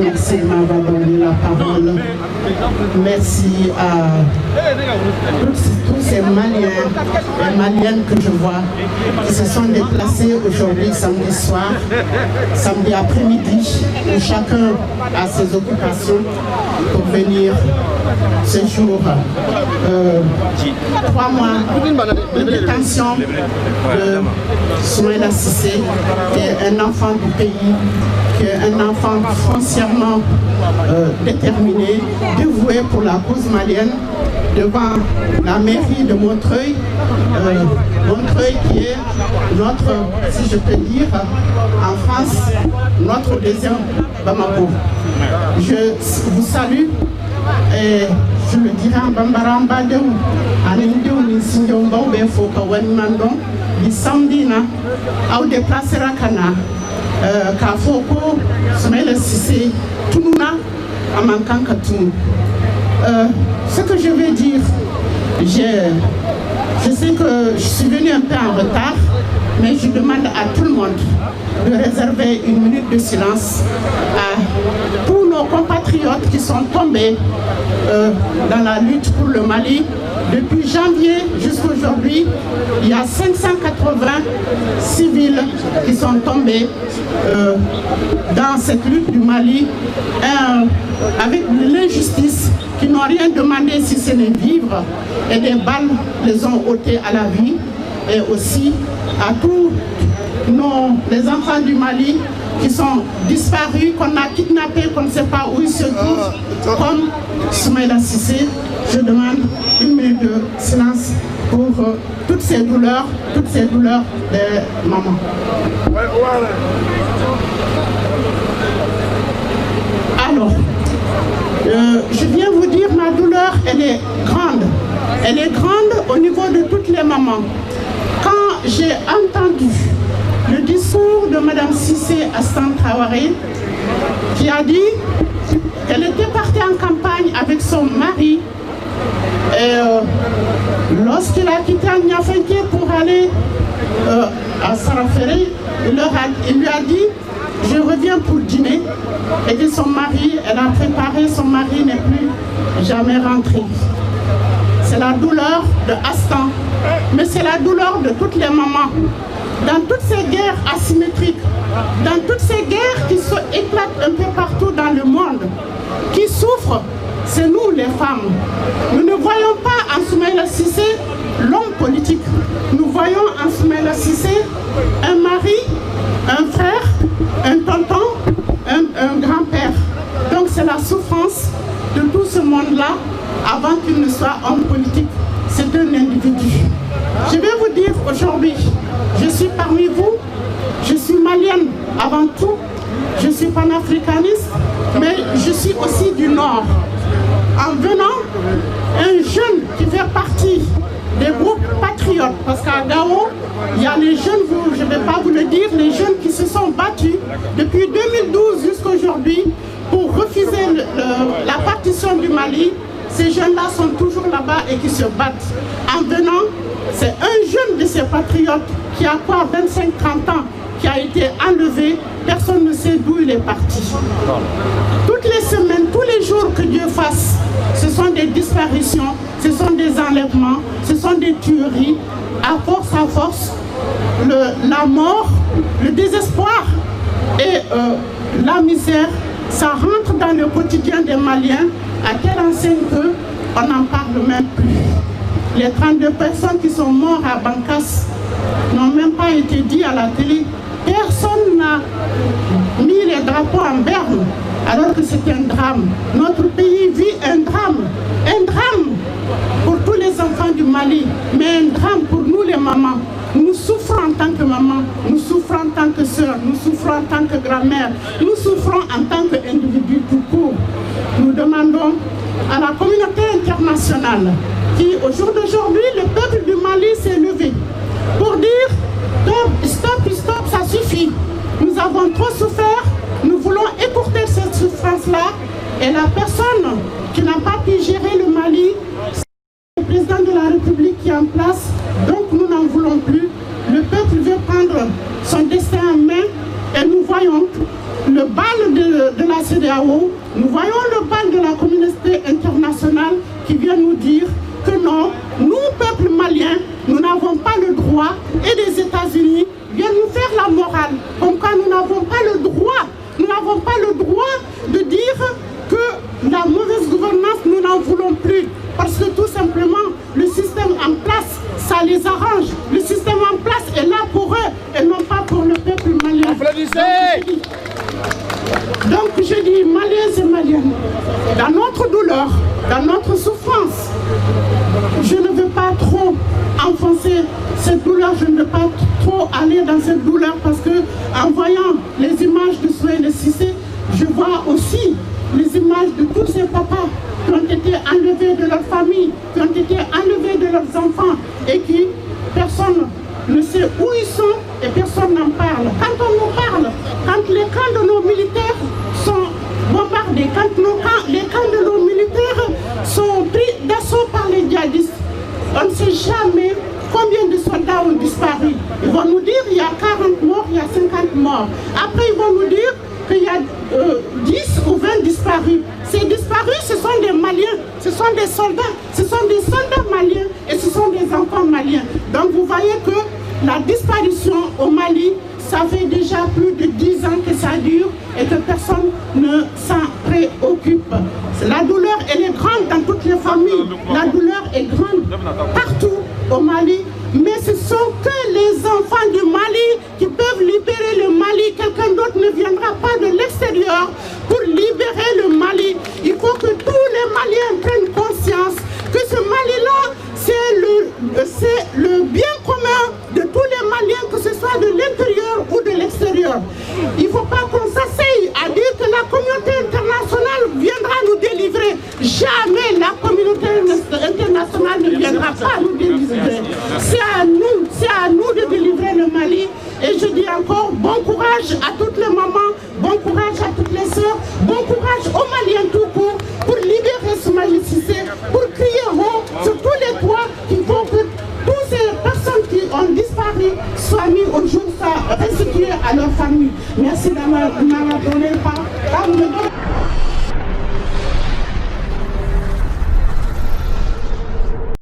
Merci de m'avoir donné la parole. Merci à tous ces Maliens et Maliennes que je vois qui se sont déplacés aujourd'hui samedi soir, samedi après-midi, où chacun a ses occupations pour venir ce jour. 3 mois de détention de Soumaïla Cissé, qui est un enfant du pays, qui est un enfant foncièrement déterminé, dévoué pour la cause malienne, devant la mairie de Montreuil, Montreuil qui est notre, si je peux dire, en France, notre deuxième Bamako. Je vous salue et je le dirai en Bambara en Badeu, en Indou, en Sinjombo, Befo, Kawanimandon, di samedi na, au déplacer à Kana, Kafoko, Soumaïla Cissé, Tounouna, Amankan Katoum. Ce que je vais dire, je sais que je suis venue un peu en retard, mais je demande à tout le monde de réserver 1 minute de silence à tous nos compatriotes qui sont tombés dans la lutte pour le Mali. Depuis janvier jusqu'à aujourd'hui, il y a 580 civils qui sont tombés dans cette lutte du Mali avec l'injustice, qui n'ont rien demandé si ce n'est vivre, et des balles les ont ôtés à la vie, et aussi à tous les enfants du Mali qui sont disparus, qu'on a kidnappés, qu'on ne sait pas où ils se trouvent, comme Soumaïla Cissé. Je demande 1 minute de silence pour toutes ces douleurs des mamans. Alors, je viens vous dire, ma douleur, elle est grande. Elle est grande au niveau de toutes les mamans. Quand j'ai entendu le discours de Mme Cissé Assane Traoré, qui a dit qu'elle était partie en campagne avec son mari, et lorsqu'il a quitté Niafinké pour aller à Saraféré, il lui a dit: je reviens pour dîner. Et que son mari, elle a préparé, son mari n'est plus jamais rentré. C'est la douleur de Astan, mais c'est la douleur de toutes les mamans. Dans toutes ces guerres asymétriques, dans toutes ces guerres qui se éclatent un peu partout dans le monde, qui souffrent, c'est nous les femmes. Nous ne voyons pas en Soumaïla Cissé l'homme politique. Nous voyons en Soumaïla Cissé un mari, un frère, un tonton, un grand-père. Donc c'est la souffrance de tout ce monde-là avant qu'il ne soit homme politique. C'est un individu. Je vais vous dire aujourd'hui, je suis parmi vous, je suis malienne avant tout, je suis panafricaniste, mais je suis aussi du Nord. En venant, un jeune qui fait partie des groupes patriotes, parce qu'à Gao, il y a les jeunes, je ne vais pas vous le dire, les jeunes qui se sont battus depuis 2012 jusqu'à aujourd'hui pour refuser la partition du Mali. Ces jeunes-là sont toujours là-bas et qui se battent. En venant, c'est un jeune de ces patriotes qui a quoi, 25-30 ans, qui a été enlevé. Personne ne sait d'où il est parti. Toutes les semaines, tous les jours que Dieu fasse, ce sont des disparitions, ce sont des enlèvements, ce sont des tueries. À force, la mort, le désespoir et la misère, ça rentre dans le quotidien des Maliens à telle enseigne qu'on n'en parle même plus. Les 32 personnes qui sont mortes à Bankas n'ont même pas été dit à la télé. Personne n'a mis les drapeaux en berne alors que c'est un drame. Notre pays vit un drame pour tous les enfants du Mali, mais un drame pour nous les mamans. Nous souffrons en tant que maman, nous souffrons en tant que sœur, nous souffrons en tant que grand-mère, nous souffrons en tant qu'individu tout court. Nous demandons à la communauté internationale qui, au jour d'aujourd'hui, le peuple du Mali s'est levé pour dire stop, ça suffit. Nous avons trop souffert, nous voulons écourter cette souffrance-là et la personne qui n'a pas pu gérer le Mali, c'est le président de la République qui est en place, donc nous n'en voulons plus. Le peuple veut prendre son destin en main et nous voyons voyons le bal de la CEDEAO, nous voyons le bal de la communauté internationale qui vient nous dire que non, nous, peuple malien, nous n'avons pas le droit, et les États-Unis viennent nous faire la morale, comme quoi nous n'avons pas le droit, de dire que la mauvaise gouvernance, nous n'en voulons plus, parce que tout simplement, le système en place, ça les arrange. Le système en place est là pour eux, et non pas pour le peuple malien. Donc je dis, Maliens et Maliennes, dans notre douleur, dans notre souffrance, je ne veux pas trop enfoncer cette douleur, je ne veux pas trop aller dans cette douleur parce que en voyant les images de Souleymane Cissé, je vois aussi les images de tous ces papas qui ont été enlevés de leur famille, qui ont été enlevés de leurs enfants et qui, personne ne sait où ils sont et personne n'en parle. Quand on nous parle, quand les camps de nos militaires sont bombardés, quand les camps de nos militaires sont pris d'assaut par les djihadistes, on ne sait jamais combien de soldats ont disparu. Ils vont nous dire qu'il y a 40 morts, il y a 50 morts. Après, ils vont nous dire qu'il y a 10 ou 20 disparus. Ces disparus, ce sont des Maliens, ce sont des soldats maliens et ce sont des enfants maliens. Donc vous voyez que la disparition au Mali, ça fait déjà plus de 10 ans que ça dure et que personne ne s'en préoccupe. La douleur, elle est grande dans toutes les familles. La douleur est grande partout au Mali. Mais ce sont que les enfants du Mali qui peuvent libérer le Mali. Quelqu'un d'autre ne viendra pas de l'extérieur pour libérer le Mali. Il faut que tous les Maliens prennent conscience que ce Mali-là, c'est le bien commun de tous les Maliens, que ce soit de l'intérieur ou de l'extérieur. Il ne faut pas qu'on s'asseye à dire que la communauté internationale viendra nous délivrer. Jamais la communauté internationale ne viendra pas nous délivrer. C'est à nous de délivrer le Mali. Et je dis encore bon courage à toutes les mamans, bon courage à toutes les sœurs, bon courage aux Maliens tout court pour libérer Souleymane Cissé, pour crier haut sur tous les toits qu'il faut que toutes ces personnes qui ont disparu soient mises au jour, soient restituées à leur famille. Merci d'avoir donné le parole.